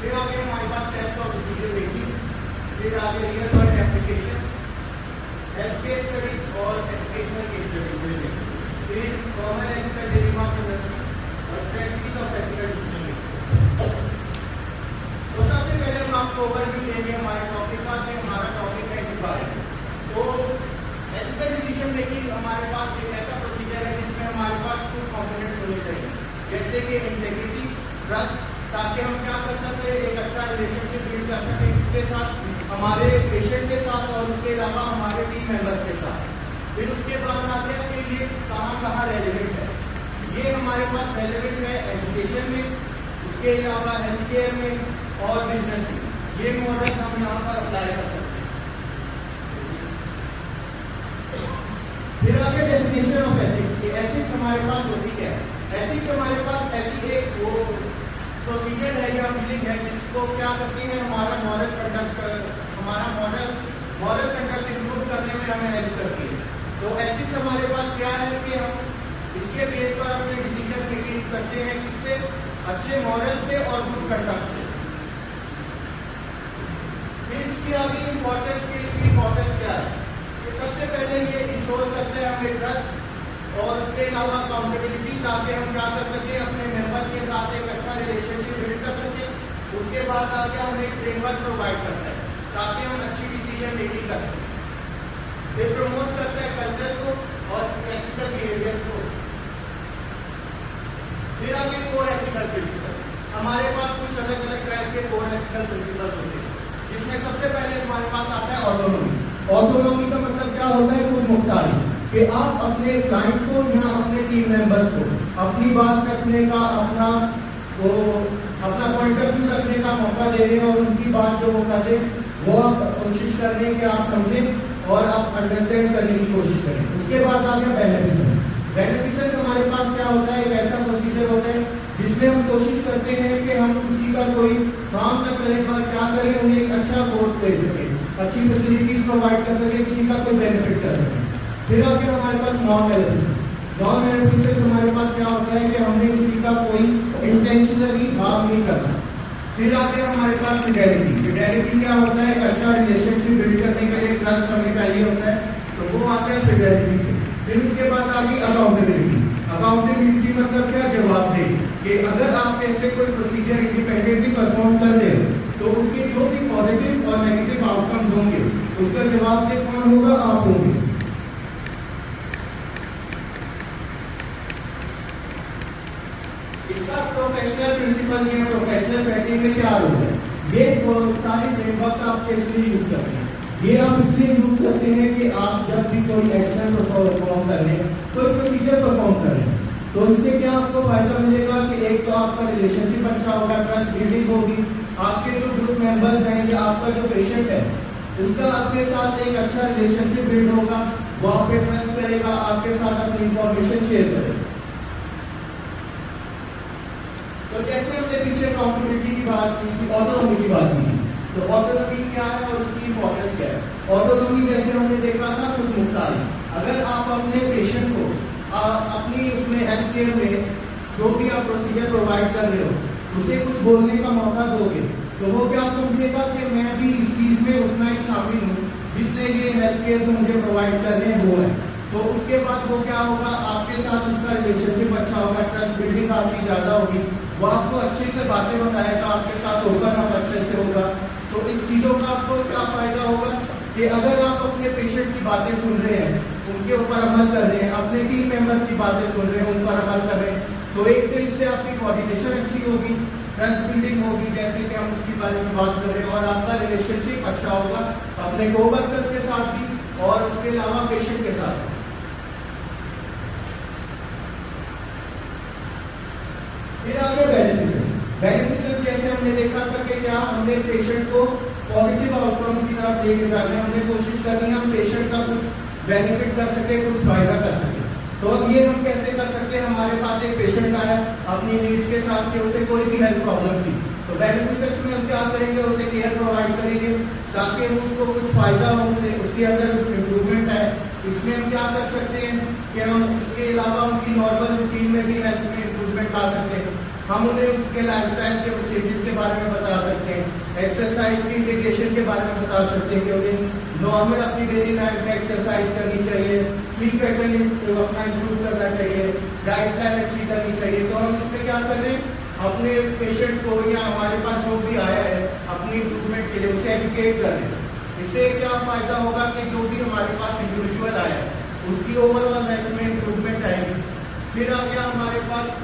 फिर आगे हमारे पास टाइप्स ऑफ डिसीजन मेकिंग, फिर आगे real world applications, health case studies और एजुकेशनल केस स्टडीज में, फिर कॉमन एथिकल डिलेमास और strategies of ethical decision making. तो सबसे पहले हम आपको ओवरव्यू देंगे हमारे टॉपिक का, कि हमारा टॉपिक है एथिकल। तो एथिकल डिसीजन मेकिंग हमारे पास एक ऐसा प्रोसीजर है जिसमें हमारे पास कुछ कंपोनेंट्स होने चाहिए, जैसे कि इंटेग्रिटी, ट्रस्ट, ताकि हम क्या कर सकें, एक अच्छा रिलेशनशिप बिल्ड कर सकें किसके साथ, हमारे पेशेंट के साथ और उसके अलावा हमारे टीम मेंबर्स के साथ। फिर उसके बाद आते हैं कि ये कहाँ कहाँ रेलिवेंट है। ये हमारे पास रेलिवेंट है एजुकेशन में, उसके अलावा हेल्थ केयर में और बिजनेस में। ये मॉडल्स हम यहाँ पर अप्लाई कर सकते हैं। फिर आगे डेफिनेशन ऑफ एथिक्स। एथिक्स हमारे पास होती है, एथिक्स हमारे पास ऐसी एक वो प्रोसीजर है या फीलिंग है जिसको क्या करती है, हमारा मॉरल कंडक्ट इंप्रूव करने में हमें हेल्प करती है। तो एथिक्स हमारे पास क्या है कि हम इसके बेस पर अपने डिसीजन मेकिंग करते हैं, किससे, अच्छे मॉरल से और गुड कंडक्ट से। फिर इसकी आगे इम्पोर्टेंस क्या है, कि सबसे पहले ये इंश्योर करते हैं हमें ट्रस्ट और उसके अलावा अकाउंटेबिलिटी, ताकि हम क्या कर सकें, अपने मेंबर्स के साथ एक अच्छा रिलेशनशिप बिल्ड कर सकें। उसके बाद आके हम एक फ्रेमवर्क प्रोवाइड करते हैं ताकि हम अच्छी डिसीजन मेकिंग कर सकें। फिर प्रमोट करते हैं कल्चर को और एथिकल बिहेवियर्स को। फिर आगे कोर एथिकल प्रिंसिपल्स। हमारे पास कुछ अलग अलग टाइप के कोर एथिकल प्रिंसिपल्स होते हैं, जिसमें सबसे पहले हमारे पास आता है ऑटोनॉमी। ऑटोनॉमी का मतलब क्या होता है, खुद मुख्तारी, कि आप अपने क्लाइंट को या अपने टीम मेंबर्स को अपनी बात रखने का, अपना पॉइंट ऑफ व्यू रखने का मौका दे रहे हैं और उनकी बात जो वो कर रहे हैं वो आप कोशिश कर रहे हैं कि आप समझें और आप अंडरस्टैंड करने की कोशिश करें। उसके बाद आ गया बेनिफिशियंस। बेनिफिशियंस हमारे पास क्या होता है, एक ऐसा प्रोसीजर होता है जिसमें हम कोशिश करते हैं कि हम किसी का कोई काम न करें पर क्या करें, उन्हें एक अच्छा कोर्स दे सकें, अच्छी फैसिलिटीज प्रोवाइड कर सके, किसी का कोई बेनिफिट कर सके। फिर आगे हमारे पास नॉन बेनिफिशियस हमारे पास क्या होता है कि हमने किसी का कोई इंटेंशनली हार्म नहीं करना। फिर आगे हमारे पास फिडेलिटी क्या होता है, अच्छा रिलेशनशिप बिल्ड करने के लिए ट्रस्ट हमें चाहिए होता है, तो वो आता है फिडेलिटी से। फिर उसके बाद आ गई अकाउंटेबिलिटी मतलब क्या, जवाबदेही, कि अगर आप ऐसे कोई प्रोसीजर इंडिपेंडेंटली परफॉर्म कर रहे हो तो उसके जो भी पॉजिटिव और नेगेटिव आउटकम्स होंगे उसका जवाबदेह कौन होगा, आप होंगे। इसका प्रोफेशनल प्रिंसिपल या प्रोफेशनल सेटिंग में क्या रोल है, ये सारे फ्रेमवर्क्स आप इसलिए यूज करते हैं। ये आप इसलिए यूज करते हैं कि आप जब भी कोई एक्शन परफॉर्म कर रहे हैं, कोई प्रोसीजर परफॉर्म कर रहे हैं, तो इससे क्या आपको फायदा मिलेगा कि एक तो आपका रिलेशनशिप अच्छा होगा, ट्रस्ट बिल्डिंग होगी, आपके जो ग्रुप मेंबर्स हैं या आपका जो पेशेंट है उसका आपके साथ एक अच्छा रिलेशनशिप बिल्ड होगा, वो आप पे ट्रस्ट करेगा, आपके साथ अपनी इंफॉर्मेशन शेयर करेगा। तो जैसे हमने पीछे अकाउंटेबिलिटी की बात की थी, ऑटोनॉमी की बात की, तो ऑटोनॉमी क्या है और उसकी इंपॉर्टेंस क्या है। ऑटोनॉमी जैसे हमने देखा था खुद मुख्तारी, अगर आप अपने पेशेंट को अपनी उसमें हेल्थ केयर में जो भी आप प्रोसीजर प्रोवाइड कर रहे हो उसे कुछ बोलने का मौका दोगे, तो वो क्या समझेगा कि मैं भी इस चीज में उतना ही शामिल हूँ जितने ये हेल्थ केयर को मुझे प्रोवाइड कर रहे हैं वो है। तो उसके बाद वो क्या होगा, आपके साथ उसका रिलेशनशिप अच्छा होगा, ट्रस्ट बिल्डिंग आपकी ज्यादा होगी, वो आपको अच्छे से बातें बताएगा, आपके साथ ओपन अप अच्छे से होगा। तो इस चीजों का आपको क्या फायदा होगा कि अगर आप अपने पेशेंट की बातें सुन रहे हैं, उनके ऊपर अमल कर रहे हैं, अपने टीम मेंबर्स की बातें सुन रहे हैं, उन पर अमल कर रहे हैं, तो एक तो इससे आपकी कोऑर्डिनेशन अच्छी होगी, ट्रस्ट बिल्डिंग होगी, जैसे कि हम उसके बारे में बात कर रहे हैं, और आपका रिलेशनशिप अच्छा होगा अपने कोवर्कर्स के साथ भी और उसके अलावा पेशेंट के साथ। फिर आगे बेनिफिशियस जैसे हमने देखा था कि क्या हमने पेशेंट को पॉजिटिव आउटकम्स की तरफ लेके जाने, हमने कोशिश करनी है हम पेशेंट का कुछ बेनिफिट कर सके, कुछ फायदा कर सके। तो अब ये हम कैसे कर सकते हैं, हमारे पास एक पेशेंट आया अपनी नीड्स के साथ कि उसे कोई भी हेल्थ प्रॉब्लम थी, तो बेनिफिशियस में हम क्या करेंगे, उसे केयर प्रोवाइड करेंगे ताकि उसको कुछ फायदा हो, उसके अंदर कुछ इम्प्रूवमेंट है। इसमें हम क्या कर सकते हैं कि हम इसके अलावा उनकी नॉर्मल रूटीन में भी हेल्थ में इम्प्रूवमेंट ला सकते हैं। हम उन्हें उनके लाइफस्टाइल के चेंजेस के बारे में बता सकते हैं, एक्सरसाइज की इंटीग्रेशन के बारे में बता सकते हैं कि उन्हें नॉर्मल अपनी डेली लाइफ में एक्सरसाइज करनी चाहिए, स्लीप पैटर्न अपना इंप्रूव करना चाहिए, डाइट प्लान अच्छी करनी चाहिए। तो हम इसमें क्या कर रहे हैं, अपने पेशेंट को या हमारे पास जो भी आया है अपनी इम्प्रूवमेंट के लिए उसे एजुकेट कर रहे हैं। इससे क्या फायदा होगा कि जो भी हमारे पास इंडिविजुअल आया है उसकी ओवरऑल हेल्थ में इम्प्रूवमेंट आएगी। फिर आ गया हमारे पास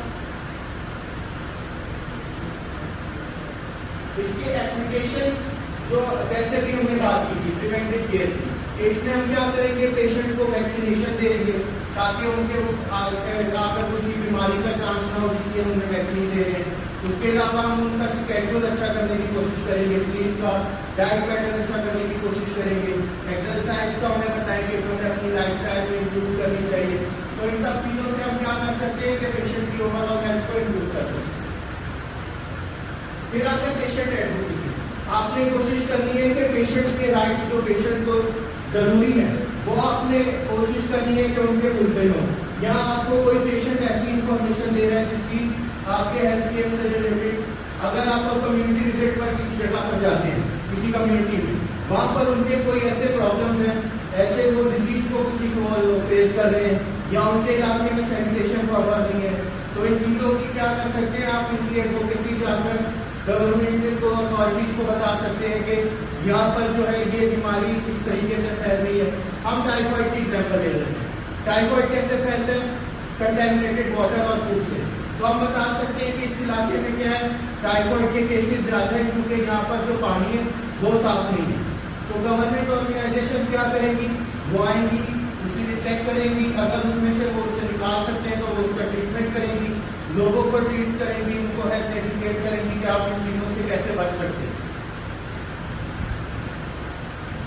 इसकी एप्लीकेशन, जो जैसे भी हमने बात की थी प्रिवेंटिव केयर की, इसमें हम क्या करेंगे, पेशेंट को वैक्सीनेशन देंगे ताकि उनके अगर किसी बीमारी का चांस ना हो जिसकी हम उन्हें वैक्सीन दे रहे हैं। उसके अलावा हम उनका स्केड्यूल अच्छा करने की कोशिश करेंगे, स्लीप का डाइट पैटर्न अच्छा करने की कोशिश करेंगे, एक्सरसाइज का उन्हें बताएंगे कि उन्हें अपनी लाइफ स्टाइल में इम्प्रूव करनी चाहिए। तो इन सब चीज़ों से हम क्या कर सकते हैं कि पेशेंट की ओवरऑल हेल्थ को इम्प्रूव कर सकते हैं। फिर आगे पेशेंट एडवोकेसी, आपने कोशिश करनी है कि पेशेंट के राइट्स जो पेशेंट को जरूरी है वो आपने कोशिश करनी है कि उनके फुलफिल हो। यहाँ आपको कोई पेशेंट ऐसी इंफॉर्मेशन दे रहा है जिसकी आपके हेल्थ केयर से रिलेटेड, अगर आप कम्युनिटी विजिट पर किसी जगह पर जाते हैं किसी कम्युनिटी में, वहाँ पर उनके कोई ऐसे प्रॉब्लम्स हैं, ऐसे वो डिजीज को किसी को फेस कर रहे हैं या उनके इलाके में सैनिटेशन प्रॉपर नहीं है, तो इन चीज़ों की क्या कर सकते हैं आप, इनकी एडवोकेसी जाकर गवर्नमेंट को अथॉरिटीज को बता सकते हैं कि यहाँ पर जो है ये बीमारी किस तरीके से फैल रही है। हम टाइफाइड की एग्जाम्पल ले रहे हैं, टाइफाइड कैसे फैलता है, कंटेमिनेटेड वाटर और फूड से। तो हम बता सकते हैं कि इस इलाके में क्या है, टाइफाइड के केसेस ज़्यादा है क्योंकि यहाँ पर जो पानी है वो साफ नहीं है। तो गवर्नमेंट ऑर्गेनाइजेशन क्या करेंगी, वो आएंगी, उसी से चेक करेंगी, अगर उसमें से वो उसे निकाल सकते हैं तो वो उसका ट्रीटमेंट करेंगी, लोगों को ट्रीट करेंगी, उनको हेल्थ एजुकेट करेंगी कि आप इन चीज़ों से कैसे बच सकते हैं।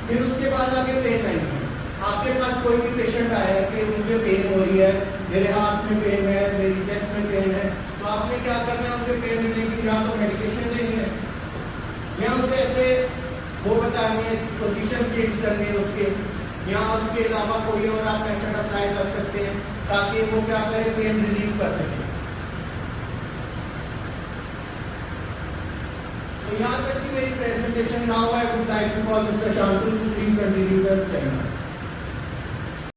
फिर उसके बाद आगे पेन मैनेजमेंट, आपके पास कोई भी पेशेंट आया है कि मुझे पेन हो रही है, मेरे हाथ में पेन है, मेरी चेस्ट में पेन है, तो आपने क्या करना है, उसे पेन रिलीफ की या तो मेडिकेशन देनी है या उसे ऐसे वो बतानी है, पोजीशन चेंज करनी है उसके, या उसके अलावा कोई और आप मेथड अप्लाई कर सकते हैं ताकि वो क्या करे, पेन रिलीफ कर सके। तो यहाँ तक की मेरी presentation. Now I would like to call mister Shantanu to please continue the seminar.